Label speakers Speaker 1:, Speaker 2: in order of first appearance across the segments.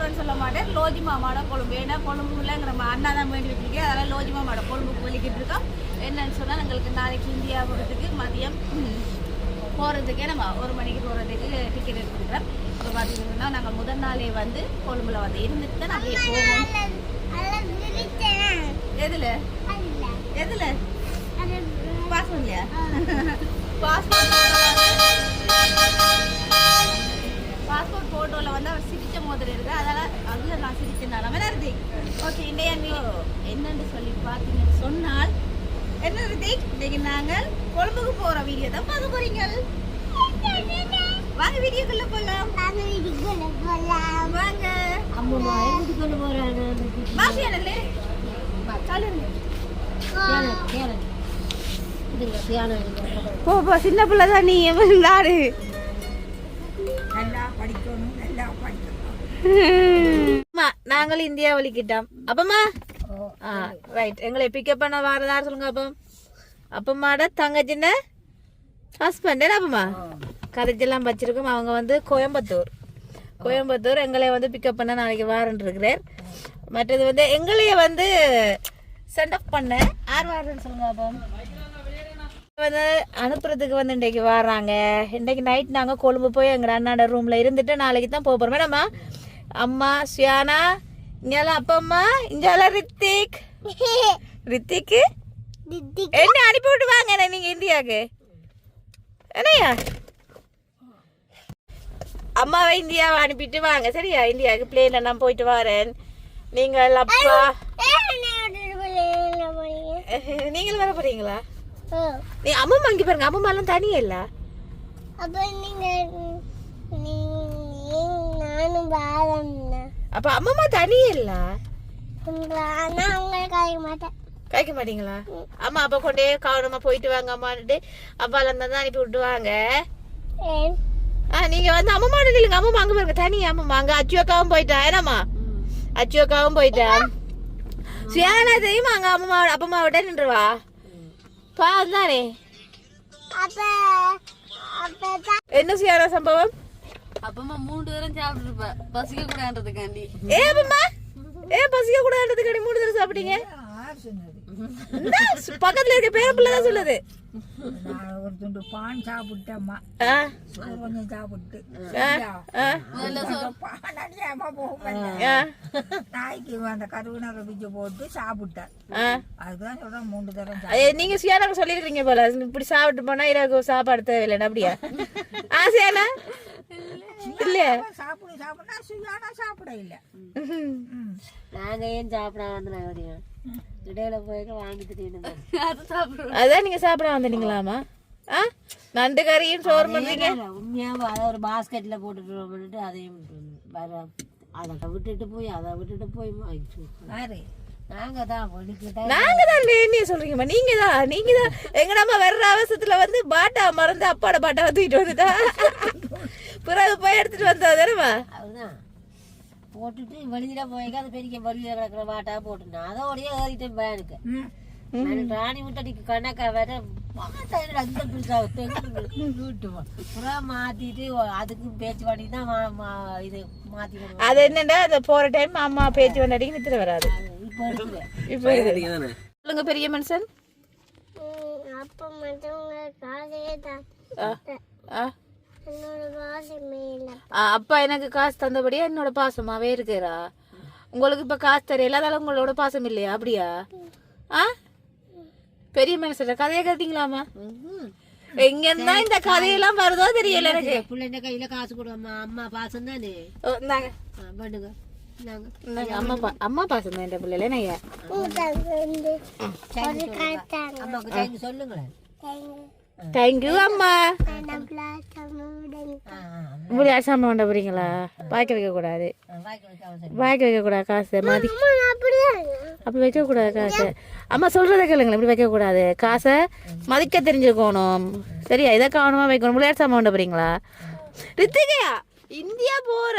Speaker 1: போகிறேன்னு சொல்ல மாட்டேன். லோஜி மாமாவோட கொழும்பு, ஏன்னா கொழும்புல நம்ம அண்ணா தான் வேண்டி வச்சுருக்கேன். அதனால் லோஜி மாமாவோட கொழும்புக்கு வெளிக்கிட்டு இருக்கோம். என்னன்னு சொன்னால் எங்களுக்கு நாளைக்கு இந்தியா போகிறதுக்கு மதியம் போகிறதுக்கே நம்ம 1 மணிக்கு போகிறதுக்கு டிக்கெட் எடுத்துக்கிறோம். இப்போ பார்த்தீங்கன்னா நாங்கள் முதல் நாளே வந்து கொழும்புல வந்து இருந்துட்டு தான் அப்படியே போவோம். எதில் எதில் பாஸ்போர்ட் இல்லையா? பாஸ்போர்ட் ஃபோட்டோவில் வந்து அவர் சிரிச்ச மோதிரம் இருக்குது. அதனால் அதில் நான் சிரிச்சேன் நம்ம இருக்கு. ஓகே, இன்றைய என்னன்னு சொல்லி பார்த்தீங்கன்னு சொன்னால் என்ன இருக்கு, இன்னைக்கு நாங்கள் கொழும்புக்கு போகிற வீடியோ தான் பார்க்க போறீங்க. வாங்க வீடியோக்குள்ள போகலாம். வாங்க.
Speaker 2: அம்மா எதுக்குள்ள போறாங்க?
Speaker 1: பாசியானே போ போ, சின்ன பிள்ளை தான் நீ. விளாடு. நாங்கள் இந்தியா வலிக்கிட்டோம். அப்பம்மா ரைட், எங்களை பிக்கப் பண்ண வரதாரு சொல்லுங்க. அப்பம்மாட தங்கச்சின்ன ஹஸ்பண்ட் அப்பம்மா கதைச்செல்லாம் வச்சிருக்கோம். அவங்க வந்து கோயம்புத்தூர் எங்களை வந்து பிக்கப் பண்ண நாளைக்கு வாரன் இருக்கிறார். மற்றது வந்து எங்களைய வந்து சென்ட் ஆஃப் பண்ண வாரன்னு சொல்லுங்க. அப்போ வந்து அனுப்புறதுக்கு வந்து இன்றைக்கு வர்றாங்க. இன்றைக்கு நைட் நாங்கள் கொழும்பு போய் எங்கள் அண்ணாட ரூமில் இருந்துட்டு நாளைக்கு தான் போக போகிறோம். மேடம்மா அம்மா சுயானா, இங்கெல்லாம் அப்பம்மா, இங்கெல்லாம் ரித்திக்கு என்ன அனுப்பி விட்டு வாங்க நீங்கள் இந்தியாவுக்கு. என்னையா அம்மாவை இந்தியாவை அனுப்பிட்டு வாங்க சரியா? இந்தியாவுக்கு பிளேன்ல நான் போயிட்டு வரேன். நீங்கள் அப்பா நீங்களும் வர போறீங்களா? நீ அம்மா அங்கே பாருங்க, அம்மா எல்லாம் தனியா இல்ல. அப்ப அம்மா தனியா இல்ல. கைக்க மாட்டீங்களா? அம்மா அப்ப கொண்டே கவனமா போயிட்டு வாங்க அம்மாட்டு அப்பால இருந்தா அனுப்பி விட்டு வாங்க. நீங்க வந்து அம்மா இல்லைங்க, அம்மா அங்க பாருங்க தனியா. அம்மா அங்க அச்சுவக்காவும் போயிட்டா. ஏனாமா அச்சுவக்காவும் போயிட்டா. சுயானா தெரியுமா அங்க அம்மா அப்பம்மா விட்ட நின்றுவா பாதானே. என்ன சுயானா சம்பவம்?
Speaker 2: அப்பமா 3 தரம் சாப்பிட்டுருப்ப பசிக்க கூடாதுன்றதுக்காண்டி.
Speaker 1: அப்பம்மா பசிக்க கூடாதுன்றதுக்காண்டி 3 தரம் சாப்பிட்டீங்க? பக்கத்துல இருக்க பேர பிள்ளை தான் சொல்லுது.
Speaker 3: ஒரு துண்டு பான் சாப்பிட்டேம்மா, கொஞ்சம் சாப்பிட்டு நாய்க்கு அந்த கருவுனாக பிச்சு போட்டு சாப்பிட்டேன். அதுதான் சொல்றேன் 3 தரம்.
Speaker 1: நீங்க சுயானாக சொல்லிருக்கீங்க போல, இப்படி சாப்பிட்டு போனா இரவு சாப்பாடு தேவையில்லைன்னு. அப்படியா ஆசையானா? இல்லையா
Speaker 3: சாப்பிடு சாப்பிட்டா சுயானா சாப்பிட இல்ல.
Speaker 2: நாங்க ஏன் சாப்பிட வந்து இடையில போய் வாங்கிட்டு
Speaker 1: அதான் நீங்க சாப்பிட வந்துட்டீங்களாமா? நண்டு கறியும் சோறு பண்றீங்க.
Speaker 2: உண்மையாவா அதை ஒரு பாஸ்கெட்ல போட்டுட்டு அதையும் அதை விட்டுட்டு போய் நாங்க
Speaker 1: தான் நீ சொல்றீங்கம்மா. நீங்க தான் எங்க நம்ம வர்ற அவசரத்துல வந்து பாட்டா மறந்து அப்பாட பாட்டா தூக்கிட்டு வந்துட்டா பிறகு போய் எடுத்துட்டு வந்தா தானேமா?
Speaker 2: அதுதான் போட்டுட்டு வெளியில போய் அது பெரிய வெளியில கிடக்குற பாட்டா போட்டுனா அதோடய ஏறிட்டேன் பேனுக்கு. ராணி முட்டடிக்கு கணக்கா வேற மாத்திட்டு அதுக்கு பேச்சு பண்ணி தான் இது மாத்தி.
Speaker 1: அது என்னன்னா அந்த போற டைம் அம்மா பேச்சு பண்ணி நித்திர வராது. இப்ப சொல்லுங்க பெரிய மனுஷன். அப்பா எனக்கு காசு தந்தபடியா என்னோட பாசமாவே இருக்கிறா. உங்களுக்கு இப்ப காசு தெரியல, அதனால உங்களோட பாசம் இல்லையா? அப்படியா? பெரிய மனுஷன் கதையை கேட்டீங்களாமா? எங்க இருந்தா இந்த கதையெல்லாம் வருதோ தெரியல எனக்கு.
Speaker 2: பிள்ளைங்க கையில காசு கொடுமா, அம்மா பாசம் தானே. பண்ணுங்க
Speaker 1: அம்மா பாசம் தான் என் பிள்ளைல.
Speaker 2: அம்மாக்கு சொல்லுங்களேன்.
Speaker 1: தேங்க்யூ அம்மா. முடியாது சாமி கொண்ட போறீங்களா? வாய்க்க வைக்க கூடாது, வாய்க்க வைக்க கூடாது காசு மாதி. அப்படி வைக்க கூடாது காசு. அம்மா சொல்றத கேளுங்களேன், இப்படி வைக்க கூடாது. காசை மதிக்க தெரிஞ்சுக்கணும் சரியா? இதை கவனமா வைக்கணும். விளையாட்டு சாமி கொண்ட போறீங்களா? ரித்திகையா இந்தியா போற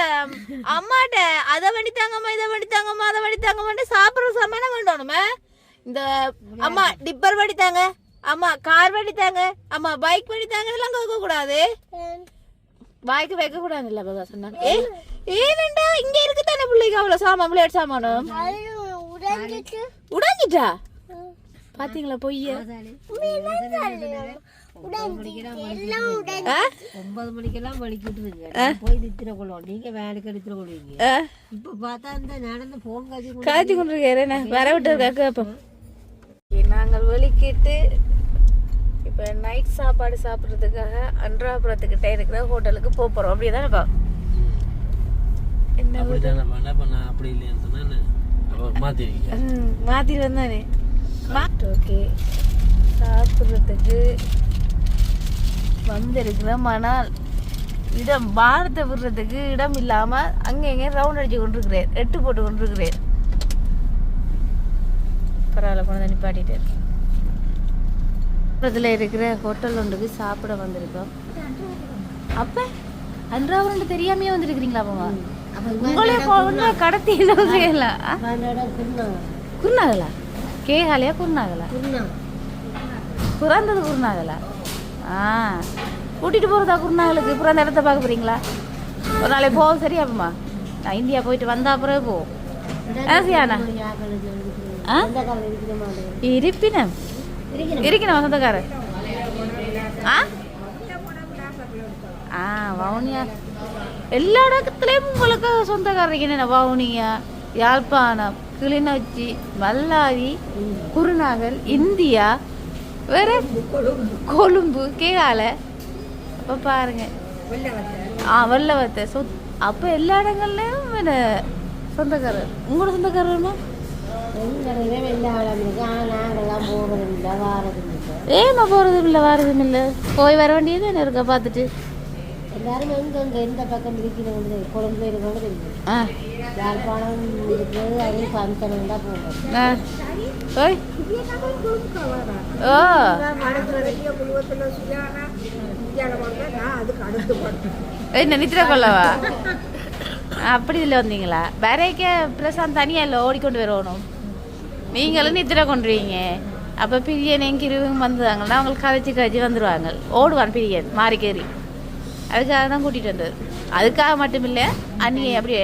Speaker 1: அம்மாட்ட அதை வண்டித்தாங்கம்மா, இதை வண்டித்தாங்கம்மா, அதை வண்டித்தாங்கம்மா சாப்பிட்ற சமையல வேண்டணுமே. இந்த அம்மா டிப்பர் வண்டித்தாங்க, அம்மா கார் வண்டித்தாங்க, அம்மா பைக் வண்டித்தாங்க, இதெல்லாம் கேட்க கூடாது. வாய்க்கு வைக்க கூடாதுல்ல பாபா சொன்னாங்க. ஏனண்டா இங்க இருக்கு தானே பிள்ளைக்கு அவ்வளவு சாமான் விளையாட்டு சாமானும் உடைஞ்சிட்டா பாத்தீங்களா பொய்ய.
Speaker 2: 9 மணிக்கெல்லாம் வலிக்கிட்டுருங்க போய் நித்திர கொள்வோம். நீங்க வேலைக்கு எடுத்துட கொள்வீங்க. இப்ப பார்த்தா இந்த நடந்து போன்
Speaker 1: காய்ச்சி கொண்டு இருக்கேன் வர விட்டு கேப்ப. நாங்கள் வெளிக்கிட்டு இப்போ நைட் சாப்பாடு சாப்பிட்றதுக்காக அன்றாபுரத்துக்கிட்ட இருக்கிற ஹோட்டலுக்கு போகிறோம். அப்படியேதானப்பா என்ன மாத்திட்டு வந்தானே. ஓகே சாப்பிட்றதுக்கு வந்திருக்கிறோம். ஆனால் இடம் பாரத்தை விடுறதுக்கு இடம் இல்லாமல் அங்கே எங்கே ரவுண்ட் அடிச்சு கொண்டிருக்கிறேன், 8 போட்டு கொண்டிருக்கிறேன். பரவாயில்ல கொண்டு வந்து நிப்பாட்டிட்டு இதில் இருக்கிற ஹோட்டல் ஒன்றுக்கு சாப்பிட வந்திருக்கோம். அப்போ அன்றாவது தெரியாமையே வந்துருக்கிறீங்களா அப்பா? உங்களே போகணும்னா கடத்தி குருநாகலா கேகாலையா குருநாகலா பிறந்தது குருநாகலா. கூட்டிட்டு போறதா குருநாகலுக்கு பிறந்த இடத்த பார்க்க போறீங்களா? ஒரு நாளைக்கு போவோம் சரியா? அப்பமா நான் இந்தியா போயிட்டு வந்தா பிறகு போவோம். இருப்பினம் இருக்கணும் சொந்தக்காரர். வவுனியா எல்லா இடத்துலயும் உங்களுக்கு சொந்தக்காரர் இருக்கீங்க. வவுனியா, யாழ்ப்பாணம், கிளிநொச்சி, மல்லாரி, குருநாகல், இந்தியா, வேற கொழும்பு, கேகாலை. அப்ப பாருங்க வெள்ளவத்தை அப்ப எல்லா இடங்கள்லயும் சொந்தக்காரர். உங்களோட சொந்தக்காரர்மா ஏமா போறதும் இல்லை வாரதும் இல்லை. போய் வர வேண்டியது என்ன இருக்கா பார்த்துட்டு
Speaker 2: எல்லாரும் எங்க எந்த பக்கம் இருக்கிறவங்க கொழும்பு இருக்கிறவங்க யாழ்ப்பாணம் இருக்கிறது அதே ஃபங்க்ஷன் தான் போகிறோம்.
Speaker 1: என்ன நித்திர கொள்ளவா அப்படி இல்லை வந்தீங்களா? வேறேக்க பிரசாந்த் தனியாக இல்லை ஓடிக்கொண்டு வரணும். நீங்களும் நித்திர கொண்டுருவீங்க. அப்போ பிரியன் எங்கிருவங்க வந்துதாங்கன்னா அவங்களுக்கு கதைச்சி வந்துடுவாங்க. ஓடுவான் பிரியன் மாறிக்கேறி. அதுக்காக தான் கூட்டிகிட்டு வந்தது. அதுக்காக மட்டும் இல்லை, அண்ணியை அப்படியே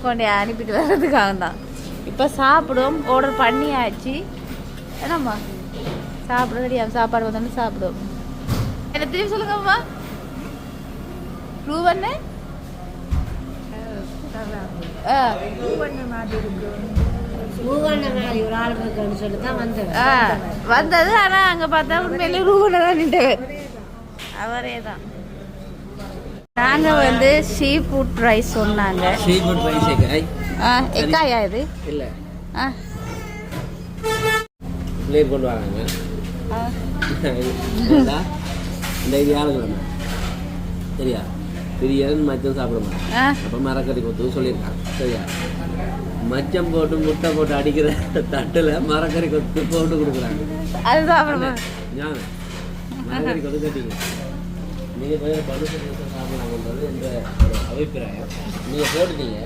Speaker 1: கொண்டே அனுப்பிட்டு வர்றதுக்காக தான். இப்போ சாப்பிடுவோம். ஆர்டர் பண்ணியாச்சு. என்னம்மா சாப்பிட ரெடியாக சாப்பாடு வந்தோன்னு சாப்பிடுவோம். என்ன திரும்பி சொல்லுங்கம்மா. ரூவண்ணே வந்தது. ஆனா அங்க பார்த்தா உண்மையிலே ரூபனை தான் நின்றவர் அவரே தான். நாங்க வந்து சீ ஃபுட் ரைஸ் சொன்னாங்க. எக்காயா இது இல்ல
Speaker 4: பிளேட் கொண்டு வராங்க. இந்த இது யாருக்கு சரியா? பிரியன் மச்சம் சாப்பிட மாட்டேன். அப்போ மரக்கறி கொத்து சொல்லியிருக்காங்க சரியா? மச்சம் போட்டு முட்டை போட்டு அடிக்கிற தட்டுல மரக்கறி கொத்து போட்டு கொடுக்குறாங்க.
Speaker 1: அதுதான்
Speaker 4: மரக்கறி கொத்து கட்டிங்க. நீங்க போய் படுத்து சாப்பிடலாம்ன்றது என்ற ஒரு அபிப்பிராயம். நீங்க போட்டுட்டீங்க.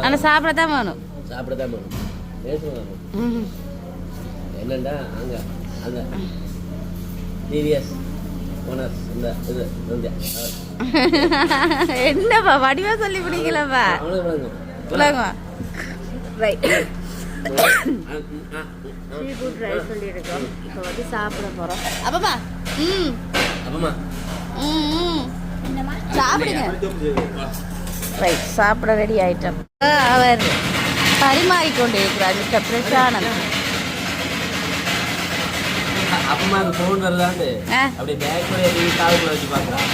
Speaker 1: ஆனால் சாப்பிடத்தான் வேணும்.
Speaker 4: சாப்பிடத்தான் வேணும். பேசுவாங்க என்னண்டா அங்க அந்த டிவிஎஸ் ஓனர்ஸ் இந்த இது
Speaker 1: என்னப்பா வடிவா சொல்லி பிடிக்கலப்பா. உலகம் ரைட் சீ ஃபுட் ரைஸ் சொல்லியிருக்கோம். இப்போ வந்து சாப்பிட போகிறோம். அப்பமா
Speaker 4: அப்பமா
Speaker 1: சாப்பிடுங்க. ரைட் சாப்பிட ரெடி ஆயிட்டோம். அவர் பரிமாறிக்கொண்டு இருக்கிறார் மிஸ்டர் பிரசானந்த்.
Speaker 4: அப்பமாக்கு ஃபோன் வருதாண்டு அப்படியே பேக் கூட எடுத்து காலுக்குள்ள வச்சு பார்க்குறான்.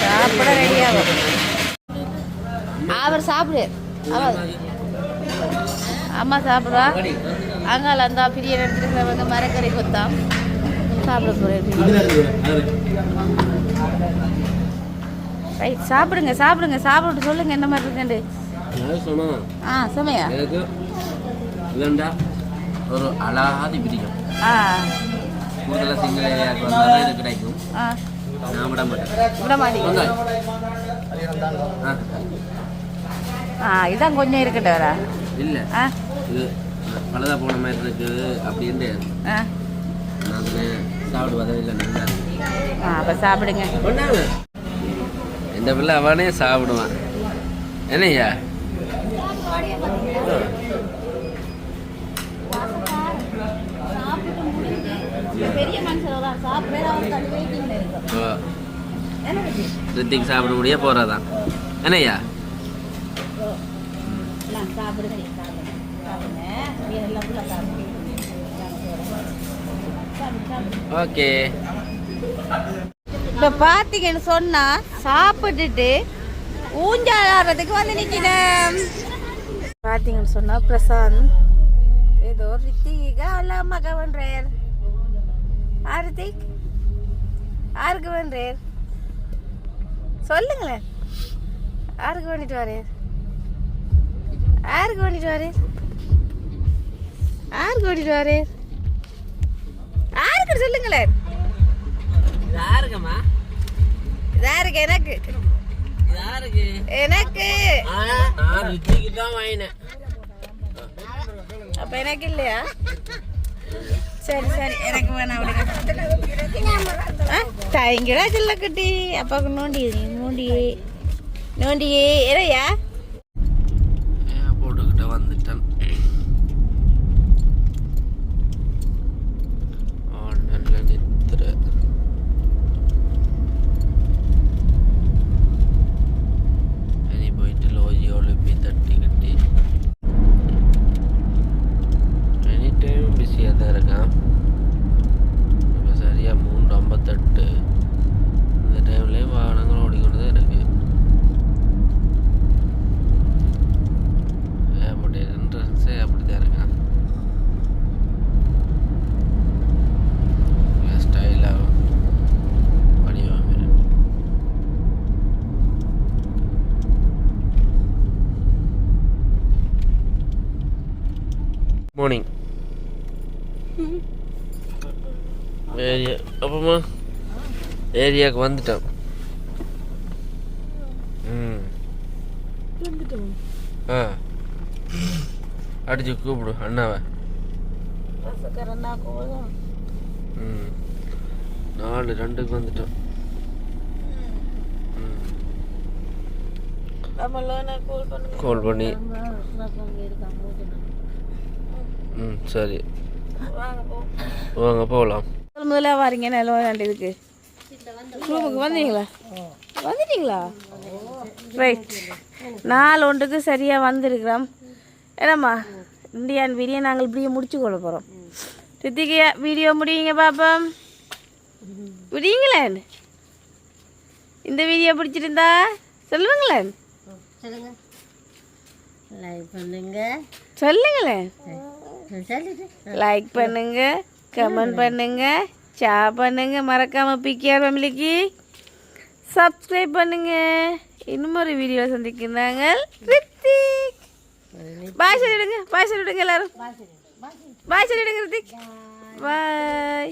Speaker 1: சாப்பிட ரெடியாக அவர் சாப்பிடு. அவர் அம்மா சாப்பிடுவா. அங்கால அந்த பிரியன் எடுத்துருக்கிறவங்க மரக்கறி கொத்தாம் சாப்பிட போகிறேன். ரைட் சாப்பிடுங்க சாப்பிடுங்க. சாப்பிட்டு சொல்லுங்க என்ன மாதிரி இருக்குண்டு. சமையா
Speaker 4: இதண்டா ஒரு அழகாதி பிடிக்கும். கூடுதலாக சிங்கிள் ஏரியாவுக்கு வந்தால் இது கிடைக்கும். நான் விட மாட்டேன்.
Speaker 1: இதான் கொஞ்சம் இருக்கட்டும் வரா
Speaker 4: இல்லை இது பலதா போன மாதிரி இருக்குது அப்படின்ட்டு நான் சாப்பிடுவதே இல்லை. நல்லா
Speaker 1: அப்போ சாப்பிடுங்க.
Speaker 4: கொண்டாங்க. இந்த பிள்ளை அவனே சாப்பிடுவான். என்னய்யா?
Speaker 1: பெரிய மனுஷன் சாப்பிட
Speaker 4: ரித்திக் சாப்பிட முடிய போறதான். என்னய்யா? ஓகே.
Speaker 1: இப்போ பார்த்தீங்கன்னு சொன்னா சாப்பிட்டுட்டு ஊஞ்சாடுறதுக்கு வந்து நிற்கிறேன். பார்த்தீங்கன்னு சொன்னா பிரசாந்த் ஏதோ ரித்திகா அல்லாம கவன்றார். ரித்திக் யாருக்கு வேண்டார் சொல்லுங்களேன். யாருக்கு வேண்டிட்டு வாரேர்? யாருக்கு வேண்டிட்டு வாரேர்? யாருக்கு வேண்டிட்டு வாரேர்? யாருக்கு சொல்லுங்களேன்.
Speaker 4: யாருக்குமா?
Speaker 1: யாருக்கு? எனக்கு
Speaker 4: யாருக்கு?
Speaker 1: எனக்கு.
Speaker 4: நான் ரித்திக்கு தான் வாங்கினேன்.
Speaker 1: அப்ப எனக்கு இல்லையா? சரி சரி எனக்கு வேணாம். தாயங்கடா சில்ல குட்டி அப்பாவுக்கு நோண்டியே இறையா
Speaker 4: போட்டுக்கிட்ட வந்துட்டேன். நல்ல நித்திர இனி போயிட்டு லோஜி ஒலிப்பி தட்டி கட்டி எனி டைம் பிஸியாக தான் இருக்கான். இப்போ சரியாக 3:58. இந்த டைம்லேயும் வாகனங்கள் ஓடிக்கொண்டு தான் இருக்கு. ஏற்பட்ட என்ட்ரன்ஸே அப்படி தான் இருக்கான். ஸ்டைலாக படிவாங்க. மார்னிங் ஏரியா அப்பமா ஏரியாவுக்கு வந்துட்டோம். அடிச்சு கூப்பிடு அண்ணாவை. 4:02 வந்துட்டோம். கால் பண்ணி சரி வாங்க போகலாம்.
Speaker 1: முதல்ல வாரீங்க நல்ல இதுக்கு ரூமுக்கு வந்துட்டீங்களா? ரைட். 4:01 சரியாக வந்திருக்கிறோம். என்னம்மா இந்தியான் வீடியோ நாங்கள் இப்படியே முடிச்சு கொள்ள போகிறோம். ரித்திகா வீடியோ முடியுங்க பாப்போம். முடியுங்களேன்? இந்த வீடியோ பிடிச்சிருந்தா சொல்லுங்களேன். சொல்லுங்களேன். லைக் பண்ணுங்க, கமெண்ட் பண்ணுங்க, ஷேர் பண்ணுங்க, மறக்காம பிகேஆர் ஃபேமிலிக்கு சப்ஸ்கிரைப் பண்ணுங்க. இன்னும் ஒரு வீடியோ சந்திக்கிறாங்க. ரித்திக் பாய் சொல்லிடுங்க. எல்லாரும் பாய் சொல்லிடுங்க ரித்திக். பாய்.